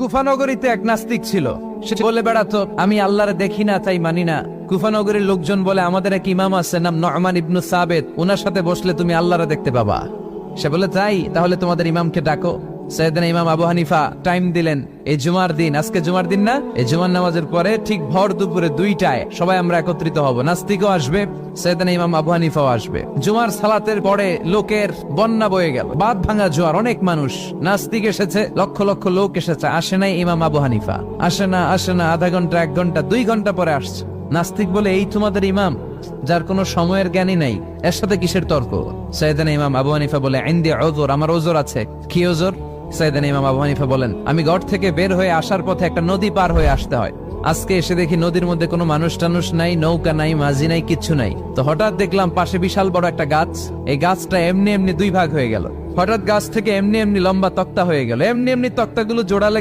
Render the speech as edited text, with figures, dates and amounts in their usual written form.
কুফানগরীতে এক নাস্তিক ছিল। সে বলে বেড়াতো, আমি আল্লাহরে দেখি না তাই মানি না। কুফানগরীর লোকজন বলে, আমাদের এক ইমাম আছে নাম নু'মান ইবনু সাবেত, ওনার সাথে বসলে তুমি আল্লাহরে দেখতে পাবা। সে বলে, তাই? তাহলে তোমাদের ইমামকে ডাকো। সাইয়েদনা ইমাম আবু হানিফা টাইম দিলেন, এই জুমার দিন, আজকে জুমার দিন না, এই জুমার নামাজের পরে ঠিক ভর দুপুরে 2টায় সবাই আমরা একত্রিত হব। নাস্তিকও আসবে, সাইয়েদনা ইমাম আবু হানিফাও আসবে। জুমার সালাতের পরে লোকের বন্যা বয়ে গেল, বাঁধ ভাঙা জোয়ার, অনেক মানুষ। নাস্তিক এসেছে, লক্ষ লক্ষ লোক এসেছে, আসে নাই ইমাম আবু হানিফা। আসে না আধা ঘন্টা, 1 ঘন্টা, 2 ঘন্টা পরে আসছে। নাস্তিক বলে, এই তোমাদের ইমাম যার কোনো সময়ের জ্ঞানই নাই, এর সাথে কিসের তর্ক? সাইয়েদনা ইমাম আবু হানিফা বলে, ইনদি উযর, আমার ওজর আছে। কি ওজর? সাইয়েদনা ইমাম আবু হানিফা বলেন, আমি ঘর থেকে বের হয়ে আসার পথে একটা নদী পার হয়ে আসতে হয়। আজকে এসে দেখি নদীর মধ্যে কোনো মানুষ টানুষ নাই, নৌকা নাই, মাঝি নাই, কিচ্ছু নাই। তো হঠাৎ দেখলাম পাশে বিশাল বড় একটা গাছ। এই গাছটা এমনি এমনি 2 ভাগ হয়ে গেল। হঠাৎ গাছ থেকে এমনি এমনি লম্বা তক্তা হয়ে গেল। এমনি এমনি তক্তাগুলো জোড়া লেগে